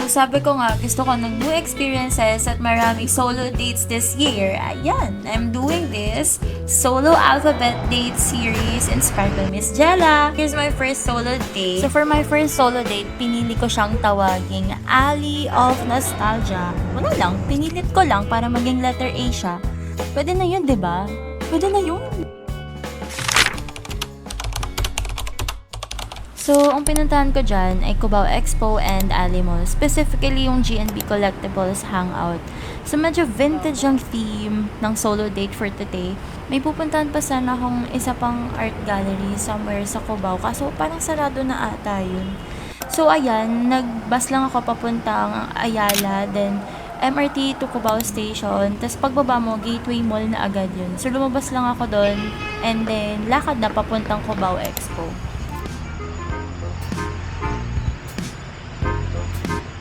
sabi ko nga, gusto ko ng new experiences at maraming solo dates this year. Ayan, I'm doing this solo alphabet date series inspired by Miss Jella. Here's my first solo date. So for my first solo date, pinili ko siyang tawaging Alley of Nostalgia. Wala lang, pinilit ko lang para maging letter A siya. Pwede na yun, diba? Pwede na yun. So, ang pinuntahan ko dyan ay Cubao Expo and Alley Mall. Specifically yung G&B Collectibles Hangout. So, medyo vintage ang theme ng solo date for today. May pupuntahan pa sana akong isa pang art gallery somewhere sa Cubao. Kaso, parang sarado na ata yun. So, ayan, nag-bus lang ako papuntang Ayala. Then, MRT to Cubao Station. Tapos, pagbaba mo, Gateway Mall na agad yun. So, lumabas lang ako doon. And then, lakad na papuntang Cubao Expo.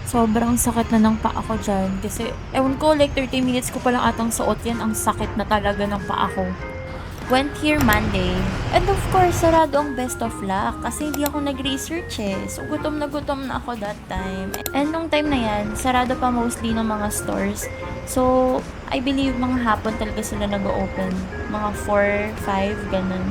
Sobrang sakit na ng paa ko dyan. Kasi, ewan ko, like 30 minutes ko palang atang suot yan. Ang sakit na talaga ng paa ko. Went here Monday. And of course, sarado ang best of luck. Kasi hindi ako nag-research eh. So, gutom na ako that time. And nung time na yan, sarado pa mostly ng mga stores. So, I believe mga hapon talaga sila nag-open. Mga 4, 5, ganun.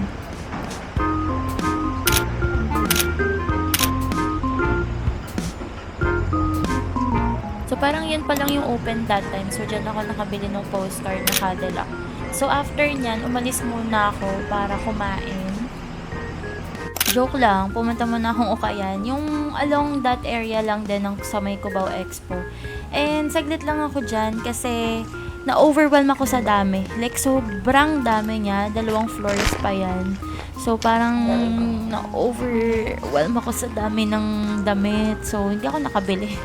So, parang yun pa lang yung open that time. So, dyan ako nakabili ng postcard na Cadillac. So, after nyan, umalis muna ako para kumain. Joke lang, pumunta muna akong Ukayan. Yung along that area lang din ng sa may Cubao Expo. And saglit lang ako dyan kasi na-overwhelm ako sa dami. Like, sobrang dami niya. 2 floors pa yan. So, parang na-overwhelm ako sa dami ng damit. So, hindi ako nakabili.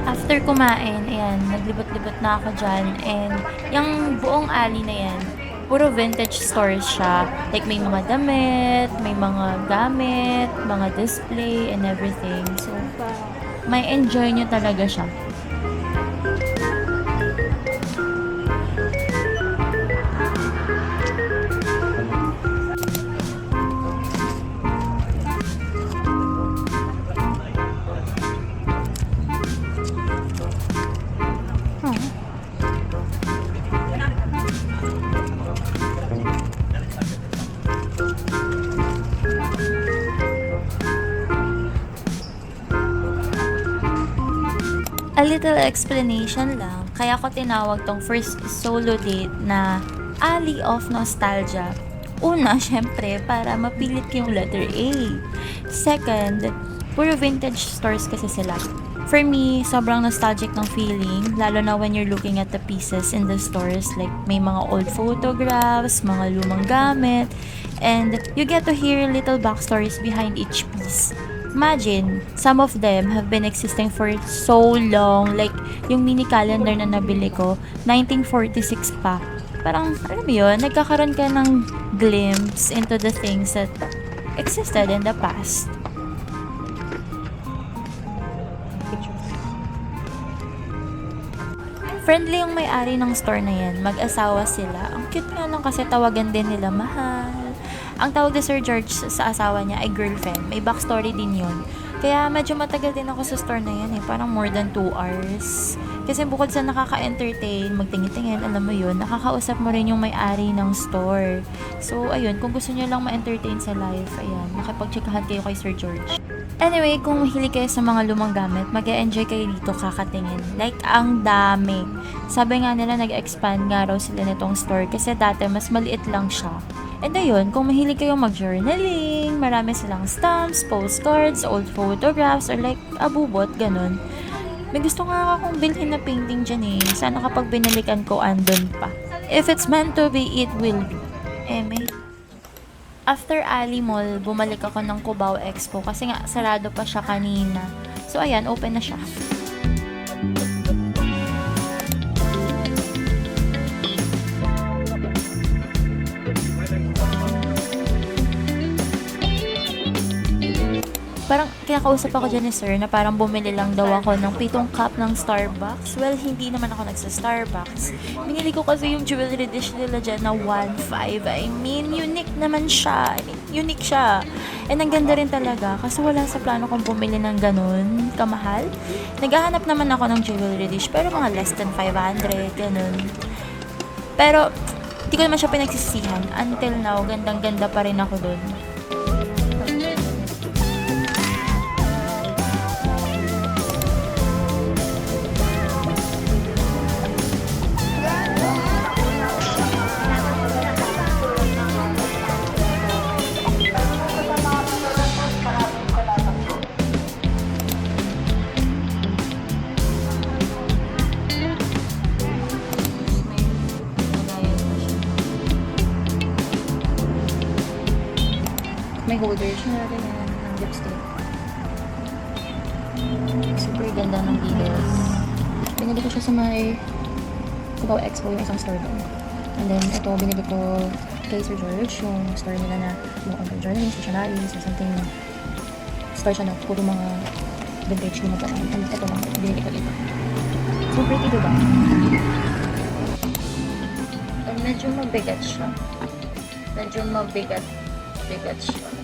After kumain, ayan, naglibot-libot na ako dyan. And yung buong alley na yan, puro vintage stores siya. Like, may mga damit, may mga gamit, mga display, and everything. So, may enjoy nyo talaga siya. A little explanation lang, kaya ko tinawag tong first solo date na Alley of Nostalgia. Una, syempre, para mapilit ko yung letter A. Second, puro vintage stores kasi sila. For me, sobrang nostalgic ng feeling, lalo na when you're looking at the pieces in the stores. Like, may mga old photographs, mga lumang gamit, and you get to hear little backstories behind each piece. Imagine, some of them have been existing for so long. Like, yung mini calendar na nabili ko, 1946 pa. Parang, alam mo yun, nagkakaroon ka ng glimpse into the things that existed in the past. Friendly yung may-ari ng store na yan. Mag-asawa sila. Ang cute nga lang kasi tawagan din nila mahal. Ang tawag ni Sir George sa asawa niya ay girlfriend. May backstory din yun. Kaya medyo matagal din ako sa store na yan eh. Parang more than 2 hours. Kasi bukod sa nakaka-entertain, magtingin-tingin, alam mo yun, nakakausap mo rin yung may-ari ng store. So, ayun, kung gusto niyo lang ma-entertain sa life, ayan, makipag-checkahan kayo kay Sir George. Anyway, kung mahilig kayo sa mga lumang gamit, mag-e-enjoy kayo dito kakatingin. Like, ang dami. Sabi nga nila, nag-expand nga raw sila nitong store kasi dati mas maliit lang siya. And ayun, kung mahilig kayong mag-journaling, marami silang stamps, postcards, old photographs, or like abubot, ganun. May gusto nga akong bilhin na painting dyan eh. Sana kapag binalikan ko, andun pa. If it's meant to be, it will be. Eme. After Ali Mall, bumalik ako ng Cubao Expo kasi nga sarado pa siya kanina. So ayan, open na siya. Parang kinakausap ako dyan ni sir na parang bumili lang daw ako ng 7 cup ng Starbucks. Well, hindi naman ako nagsa-Starbucks. Binili ko kasi yung jewelry dish nila dyan na 1.5. I mean, unique naman siya. Unique siya. And ang ganda rin talaga kasi wala sa plano kong bumili ng ganun kamahal. Naghahanap naman ako ng jewelry dish pero mga less than 500, ganun. Pero, hindi ko naman siya pinagsisihan. Until now, gandang-ganda pa rin ako dun. May holder siya rin yan ng lipstick. Super ganda ng details. Binili ko siya sa may Cubao Expo, yung isang store doon. And then, ito, binili ko kay Sir George, yung store nila na mga journaling, stationaries, or something. Store siya na puro mga vintage lumag naman. And ito lang, binili ko dito. So pretty, diba? And medyo mabigat siya. Medyo mabigat siya.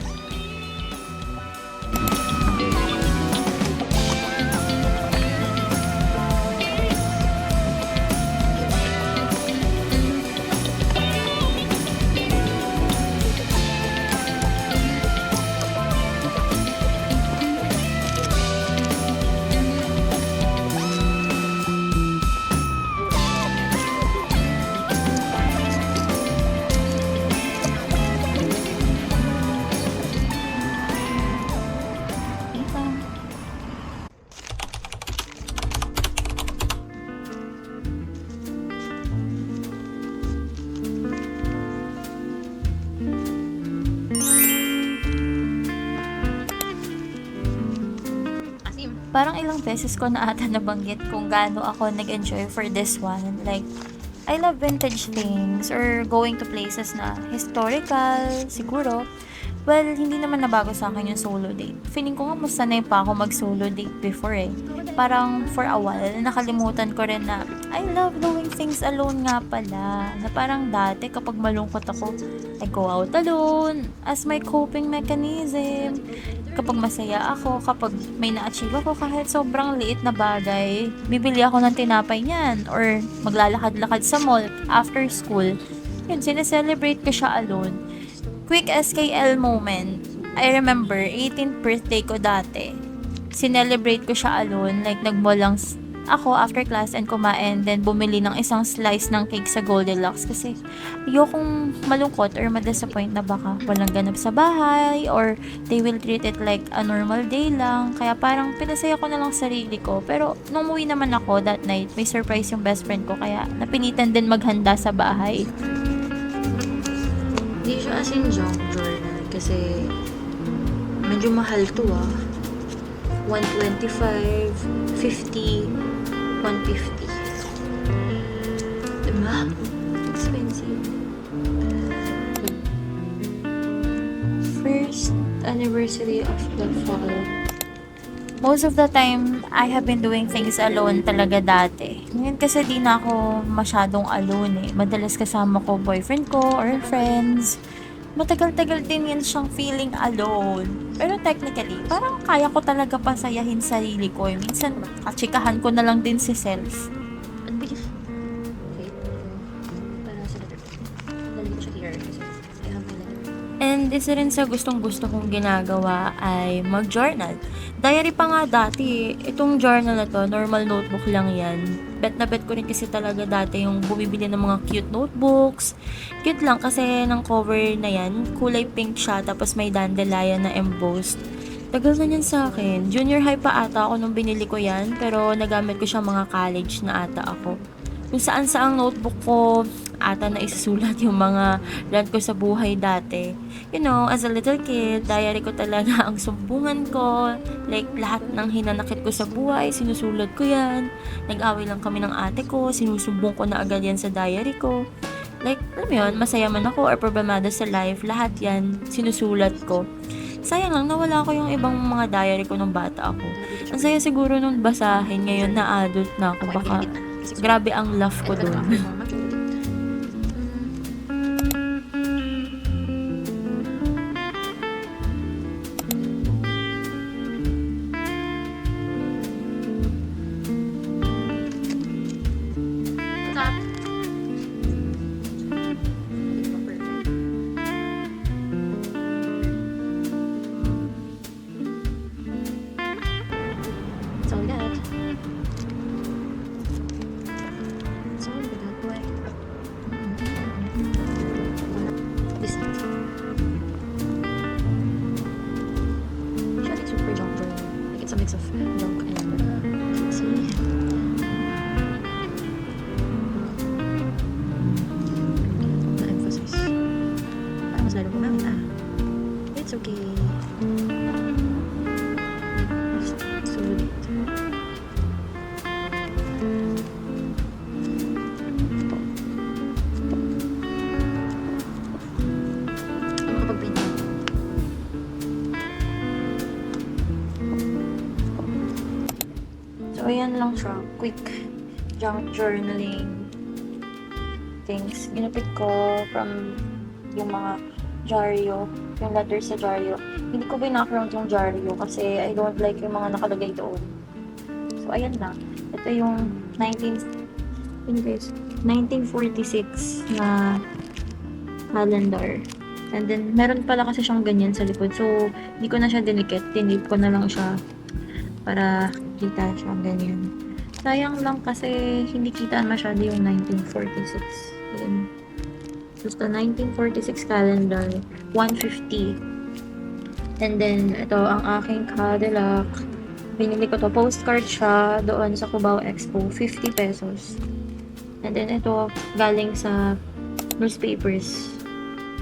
Parang ilang beses ko na ata nabanggit kung gaano ako nag-enjoy for this one. Like, I love vintage things or going to places na historical, siguro. Well, hindi naman nabago sa akin yung solo date. Feeling ko nga mas sanay pa ako mag-solo date before eh. Parang for a while, nakalimutan ko rin na I love doing things alone nga pala. Na parang dati kapag malungkot ako, I go out alone as my coping mechanism. Kapag masaya ako, kapag may na-achieve ako kahit sobrang liit na bagay, bibili ako ng tinapay niyan or maglalakad-lakad sa mall after school. Yun, sineselebrate ko siya alone. Quick SKL moment. I remember, 18th birthday ko dati. Sinelebrate ko siya alone. Like, nag-mall lang ako after class and kumain, then bumili ng isang slice ng cake sa Goldilocks kasi ayokong malungkot or ma-disappoint na baka walang ganap sa bahay or they will treat it like a normal day lang. Kaya parang pinasaya ko na lang sarili ko. Pero nung umuwi naman ako that night, may surprise yung best friend ko kaya napilitan din maghanda sa bahay. Hindi siya as in junk journal kasi medyo mahal to 125, 50, 150. Diba? Expensive. First anniversary of the fall. Most of the time, I have been doing things alone talaga dati. Ngayon kasi di na ako masyadong alone eh. Madalas kasama ko boyfriend ko or friends. Matagal-tagal din yan siyang feeling alone. Pero technically, parang kaya ko talaga pasayahin sarili ko. Minsan, katsikahan ko na lang din si self. Ang bilis. Okay. Para sa letter. Lalagay ko siya here kasi I have my letter. And isa rin sa gustong-gusto kong ginagawa ay mag-journal. Diary pa nga dati, itong journal na to, normal notebook lang yan. Bet na bet ko rin kasi talaga dati yung bumibili ng mga cute notebooks. Cute lang kasi ng cover na yan, kulay pink siya, tapos may dandelion na embossed. Tagal na yan sa akin. Junior high pa ata ako nung binili ko yan, pero nagamit ko siya mga college na ata ako. Kung saan saang notebook ko, ata na isusulat yung mga rant ko sa buhay dati. You know, as a little kid, diary ko talaga ang sumbungan ko. Like, lahat ng hinanakit ko sa buhay, sinusulat ko yan. Nag-away lang kami ng ate ko, sinusumbong ko na agad yan sa diary ko. Like, alam mo yun, masaya man ako or problemado sa life, lahat yan, sinusulat ko. Sayang lang, nawala ko yung ibang mga diary ko nung bata ako. Ang saya siguro nung basahin ngayon na adult na ako. Baka grabe ang love ko Ito doon. na ako, mama. Stop. Ito, perfect. That's all we got. That's all we got, boy. This is. Siya, it's super junk joy. Like, it's a mix of junk and see. Na-emphasize. Parang mas lalo gumamit, ah. It's okay. Just sulit. Ang makapag-print. So, ayan lang siya. Quick junk journaling things. Ginupit ko from yung mga diaryo, yung letters sa diaryo. Hindi ko binackground yung diaryo kasi I don't like yung mga nakalagay doon. So, ayan lang. Ito yung 1946 na calendar. And then, meron pala kasi siyang ganyan sa likod. So, hindi ko na siya dinikit. Tinip ko na lang siya para kita siya ganyan. Sayang lang kasi hindi kitaan masyado yung 1946. Yun. Just the 1946 calendar, 150. And then, ito ang aking Cadillac. Binili ko to. Postcard siya doon sa Cubao Expo. 50 pesos. And then, ito galing sa newspapers.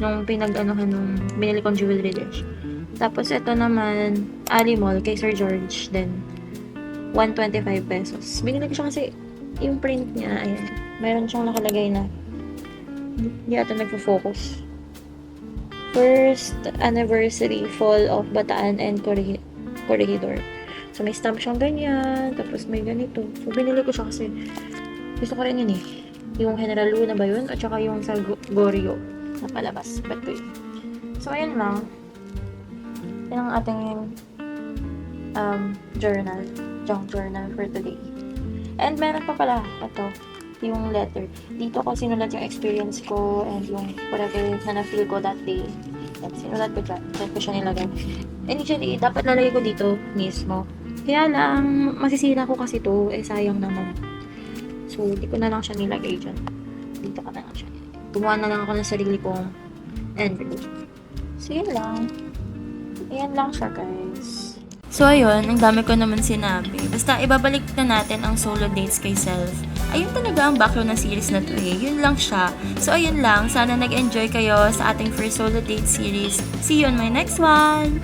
Nung pinag-anuhan nung binili kong jewelry dish. Tapos, ito naman, Ali Mall kay Sir George. Then, 125 pesos. Binili ko siya kasi yung print niya, ayan. Mayroon siyang nakalagay na hindi ata nagpo-focus. First anniversary fall of Bataan and Corregidor. So, may stamp siyang ganyan. Tapos, may ganito. So, binili ko siya kasi gusto ko rin yun eh. Yung General Luna ba yun? At saka yung sa Goryeo na palabas. Ba't ko yun? So, ayan lang. Yan ang ating journal. Junk journal for today. And meron pa pala. Ito. Yung letter. Dito ko sinulat yung experience ko and yung whatever na na-feel ko that day. At sinulat ko dyan. Dyan ko siya nilagay. Initially, dapat lalagay ko dito mismo. Kaya lang, masisira ko kasi to. Eh, sayang naman. So, di ko na lang siya nilagay dyan. Dito ko na lang siya nilagay. Gumawa na lang ako ng sarili kong envelope. So, yun lang. Ayan lang siya, guys. So, ayun, ang dami ko naman sinabi. Basta, ibabalik na natin ang solo dates kay self. Ayun talaga ang background ng series na to eh. Yun lang siya. So, ayun lang. Sana nag-enjoy kayo sa ating first solo date series. See you on my next one!